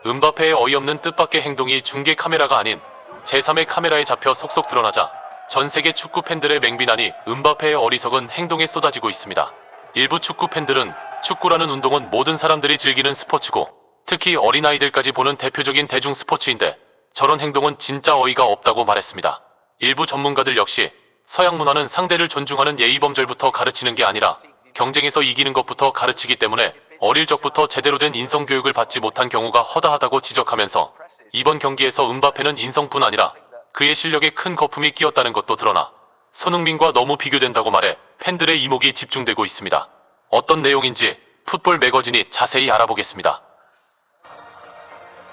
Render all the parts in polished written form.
음바페의 어이없는 뜻밖의 행동이 중계 카메라가 아닌 제3의 카메라에 잡혀 속속 드러나자 전 세계 축구 팬들의 맹비난이 음바페의 어리석은 행동에 쏟아지고 있습니다. 일부 축구 팬들은 축구라는 운동은 모든 사람들이 즐기는 스포츠고 특히 어린아이들까지 보는 대표적인 대중 스포츠인데 저런 행동은 진짜 어이가 없다고 말했습니다. 일부 전문가들 역시 서양 문화는 상대를 존중하는 예의범절부터 가르치는 게 아니라 경쟁에서 이기는 것부터 가르치기 때문에 어릴 적부터 제대로 된 인성교육을 받지 못한 경우가 허다하다고 지적하면서 이번 경기에서 음바페는 인성뿐 아니라 그의 실력에 큰 거품이 끼었다는 것도 드러나 손흥민과 너무 비교된다고 말해 팬들의 이목이 집중되고 있습니다. 어떤 내용인지 풋볼 매거진이 자세히 알아보겠습니다.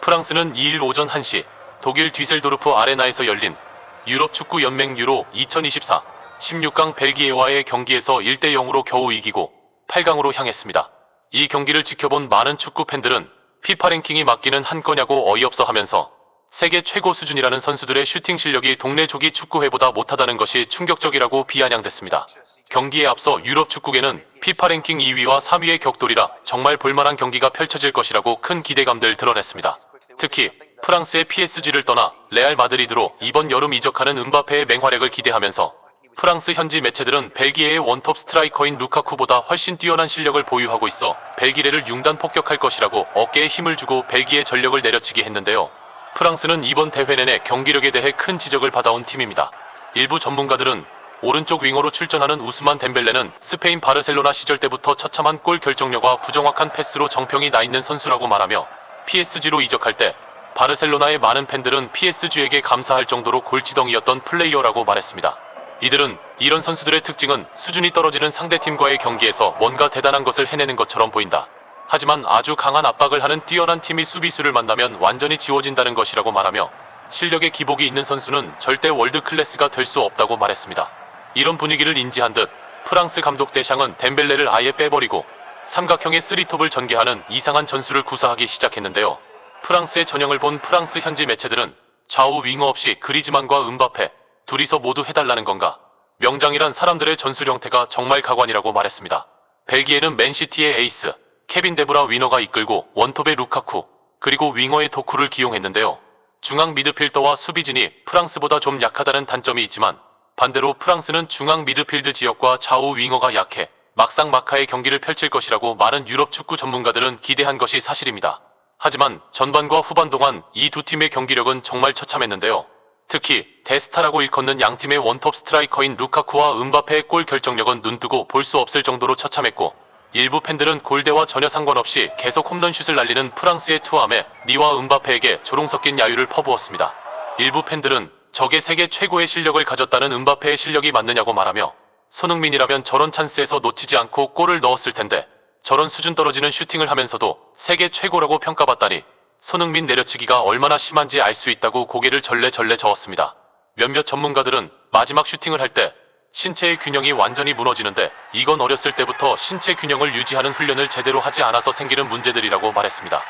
프랑스는 2일 오전 1시 독일 뒤셀도르프 아레나에서 열린 유럽축구연맹 유로 2024 16강 벨기에와의 경기에서 1대0으로 겨우 이기고 8강으로 향했습니다. 이 경기를 지켜본 많은 축구 팬들은 피파 랭킹이 맞기는 한 거냐고 어이없어 하면서 세계 최고 수준이라는 선수들의 슈팅 실력이 동네 조기 축구회보다 못하다는 것이 충격적이라고 비아냥댔습니다. 경기에 앞서 유럽 축구계는 피파 랭킹 2위와 3위의 격돌이라 정말 볼만한 경기가 펼쳐질 것이라고 큰 기대감들 드러냈습니다. 특히 프랑스의 PSG를 떠나 레알 마드리드로 이번 여름 이적하는 음바페의 맹활약을 기대하면서 프랑스 현지 매체들은 벨기에의 원톱 스트라이커인 루카쿠보다 훨씬 뛰어난 실력을 보유하고 있어 벨기에를 융단 폭격할 것이라고 어깨에 힘을 주고 벨기에 전력을 내려치게 했는데요. 프랑스는 이번 대회 내내 경기력에 대해 큰 지적을 받아온 팀입니다. 일부 전문가들은 오른쪽 윙어로 출전하는 우스만 덴벨레는 스페인 바르셀로나 시절 때부터 처참한 골 결정력과 부정확한 패스로 정평이 나 있는 선수라고 말하며 PSG로 이적할 때 바르셀로나의 많은 팬들은 PSG에게 감사할 정도로 골지덩이였던 플레이어라고 말했습니다. 이들은 이런 선수들의 특징은 수준이 떨어지는 상대팀과의 경기에서 뭔가 대단한 것을 해내는 것처럼 보인다. 하지만 아주 강한 압박을 하는 뛰어난 팀이 수비수를 만나면 완전히 지워진다는 것이라고 말하며 실력의 기복이 있는 선수는 절대 월드클래스가 될 수 없다고 말했습니다. 이런 분위기를 인지한 듯 프랑스 감독 데샹은 덴벨레를 아예 빼버리고 삼각형의 3톱을 전개하는 이상한 전술을 구사하기 시작했는데요. 프랑스의 전형을 본 프랑스 현지 매체들은 좌우 윙어 없이 그리즈만과 음바페 둘이서 모두 해달라는 건가? 명장이란 사람들의 전술 형태가 정말 가관이라고 말했습니다. 벨기에는 맨시티의 에이스 케빈 데브라 위너가 이끌고 원톱의 루카쿠 그리고 윙어의 도쿠를 기용했는데요. 중앙 미드필더와 수비진이 프랑스보다 좀 약하다는 단점이 있지만 반대로 프랑스는 중앙 미드필드 지역과 좌우 윙어가 약해 막상 막하의 경기를 펼칠 것이라고 많은 유럽 축구 전문가들은 기대한 것이 사실입니다. 하지만 전반과 후반 동안 이 두 팀의 경기력은 정말 처참했는데요. 특히 대스타라고 일컫는 양팀의 원톱 스트라이커인 루카쿠와 음바페의 골 결정력은 눈뜨고 볼 수 없을 정도로 처참했고 일부 팬들은 골대와 전혀 상관없이 계속 홈런슛을 날리는 프랑스의 투함에 니와 음바페에게 조롱 섞인 야유를 퍼부었습니다. 일부 팬들은 저게 세계 최고의 실력을 가졌다는 음바페의 실력이 맞느냐고 말하며 손흥민이라면 저런 찬스에서 놓치지 않고 골을 넣었을 텐데 저런 수준 떨어지는 슈팅을 하면서도 세계 최고라고 평가받다니 손흥민 내려치기가 얼마나 심한지 알 수 있다고 고개를 절레절레 저었습니다. 몇몇 전문가들은 마지막 슈팅을 할 때 신체의 균형이 완전히 무너지는데 이건 어렸을 때부터 신체 균형을 유지하는 훈련을 제대로 하지 않아서 생기는 문제들이라고 말했습니다.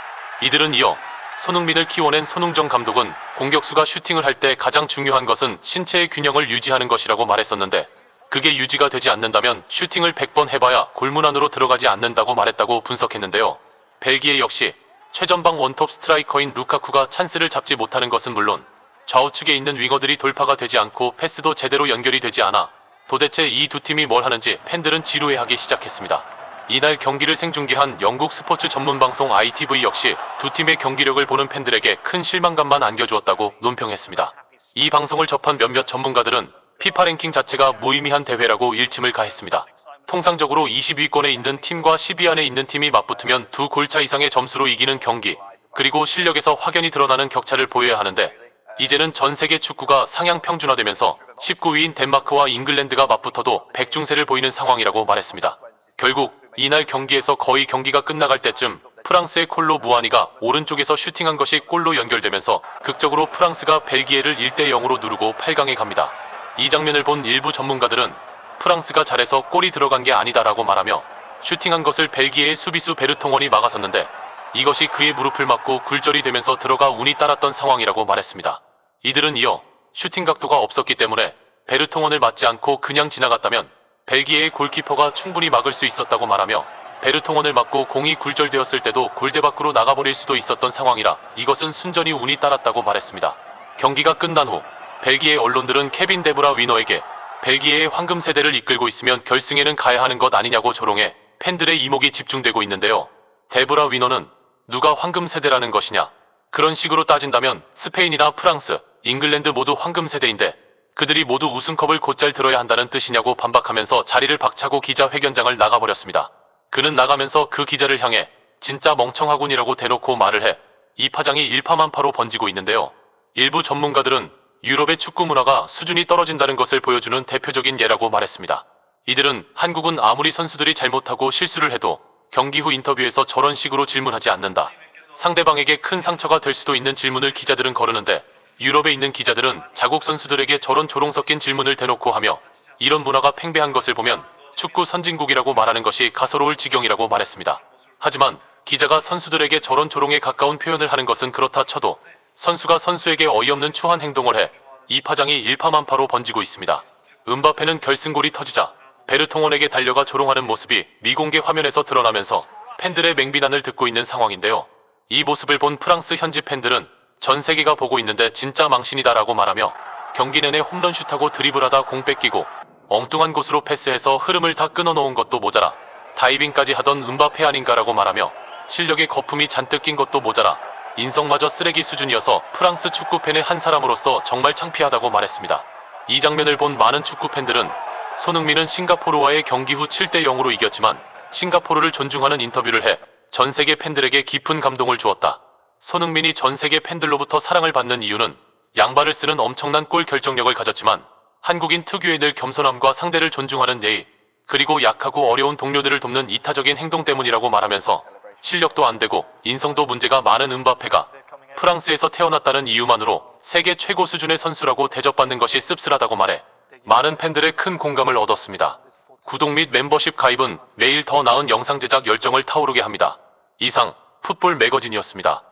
이들은 이어 손흥민을 키워낸 손흥정 감독은 공격수가 슈팅을 할 때 가장 중요한 것은 신체의 균형을 유지하는 것이라고 말했었는데 그게 유지가 되지 않는다면 슈팅을 100번 해봐야 골문 안으로 들어가지 않는다고 말했다고 분석했는데요. 벨기에 역시 최전방 원톱 스트라이커인 루카쿠가 찬스를 잡지 못하는 것은 물론 좌우측에 있는 윙어들이 돌파가 되지 않고 패스도 제대로 연결이 되지 않아 도대체 이 두 팀이 뭘 하는지 팬들은 지루해하기 시작했습니다. 이날 경기를 생중계한 영국 스포츠 전문 방송 ITV 역시 두 팀의 경기력을 보는 팬들에게 큰 실망감만 안겨주었다고 논평했습니다. 이 방송을 접한 몇몇 전문가들은 피파 랭킹 자체가 무의미한 대회라고 일침을 가했습니다. 통상적으로 20위권에 있는 팀과 10위 안에 있는 팀이 맞붙으면 두 골차 이상의 점수로 이기는 경기, 그리고 실력에서 확연히 드러나는 격차를 보여야 하는데 이제는 전 세계 축구가 상향 평준화되면서 19위인 덴마크와 잉글랜드가 맞붙어도 백중세를 보이는 상황이라고 말했습니다. 결국 이날 경기에서 거의 경기가 끝나갈 때쯤 프랑스의 콜로 무아니가 오른쪽에서 슈팅한 것이 골로 연결되면서 극적으로 프랑스가 벨기에를 1대0으로 누르고 8강에 갑니다. 이 장면을 본 일부 전문가들은 프랑스가 잘해서 골이 들어간 게 아니다라고 말하며 슈팅한 것을 벨기에의 수비수 베르통원이 막아섰는데 이것이 그의 무릎을 맞고 굴절이 되면서 들어가 운이 따랐던 상황이라고 말했습니다. 이들은 이어 슈팅 각도가 없었기 때문에 베르통원을 맞지 않고 그냥 지나갔다면 벨기에의 골키퍼가 충분히 막을 수 있었다고 말하며 베르통원을 맞고 공이 굴절되었을 때도 골대 밖으로 나가버릴 수도 있었던 상황이라 이것은 순전히 운이 따랐다고 말했습니다. 경기가 끝난 후 벨기에 언론들은 케빈 데브라 위너에게 벨기에의 황금 세대를 이끌고 있으면 결승에는 가야 하는 것 아니냐고 조롱해 팬들의 이목이 집중되고 있는데요. 데브라 위너는 누가 황금 세대라는 것이냐? 그런 식으로 따진다면 스페인이나 프랑스, 잉글랜드 모두 황금 세대인데 그들이 모두 우승컵을 곧잘 들어야 한다는 뜻이냐고 반박하면서 자리를 박차고 기자회견장을 나가버렸습니다. 그는 나가면서 그 기자를 향해 진짜 멍청하군이라고 대놓고 말을 해 이 파장이 일파만파로 번지고 있는데요. 일부 전문가들은 유럽의 축구 문화가 수준이 떨어진다는 것을 보여주는 대표적인 예라고 말했습니다. 이들은 한국은 아무리 선수들이 잘못하고 실수를 해도 경기 후 인터뷰에서 저런 식으로 질문하지 않는다. 상대방에게 큰 상처가 될 수도 있는 질문을 기자들은 거르는데 유럽에 있는 기자들은 자국 선수들에게 저런 조롱 섞인 질문을 대놓고 하며 이런 문화가 팽배한 것을 보면 축구 선진국이라고 말하는 것이 가소로울 지경이라고 말했습니다. 하지만 기자가 선수들에게 저런 조롱에 가까운 표현을 하는 것은 그렇다 쳐도 선수가 선수에게 어이없는 추한 행동을 해 이 파장이 일파만파로 번지고 있습니다. 음바페는 결승골이 터지자 베르통원에게 달려가 조롱하는 모습이 미공개 화면에서 드러나면서 팬들의 맹비난을 듣고 있는 상황인데요. 이 모습을 본 프랑스 현지 팬들은 전 세계가 보고 있는데 진짜 망신이다라고 말하며 경기 내내 홈런슛하고 드리블하다 공 뺏기고 엉뚱한 곳으로 패스해서 흐름을 다 끊어놓은 것도 모자라 다이빙까지 하던 음바페 아닌가라고 말하며 실력에 거품이 잔뜩 낀 것도 모자라 인성마저 쓰레기 수준이어서 프랑스 축구팬의 한 사람으로서 정말 창피하다고 말했습니다. 이 장면을 본 많은 축구팬들은 손흥민은 싱가포르와의 경기 후 7대0으로 이겼지만 싱가포르를 존중하는 인터뷰를 해 전 세계 팬들에게 깊은 감동을 주었다. 손흥민이 전 세계 팬들로부터 사랑을 받는 이유는 양발을 쓰는 엄청난 골 결정력을 가졌지만 한국인 특유의 늘 겸손함과 상대를 존중하는 예의, 그리고 약하고 어려운 동료들을 돕는 이타적인 행동 때문이라고 말하면서 실력도 안 되고 인성도 문제가 많은 음바페가 프랑스에서 태어났다는 이유만으로 세계 최고 수준의 선수라고 대접받는 것이 씁쓸하다고 말해 많은 팬들의 큰 공감을 얻었습니다. 구독 및 멤버십 가입은 매일 더 나은 영상 제작 열정을 타오르게 합니다. 이상 풋볼 매거진이었습니다.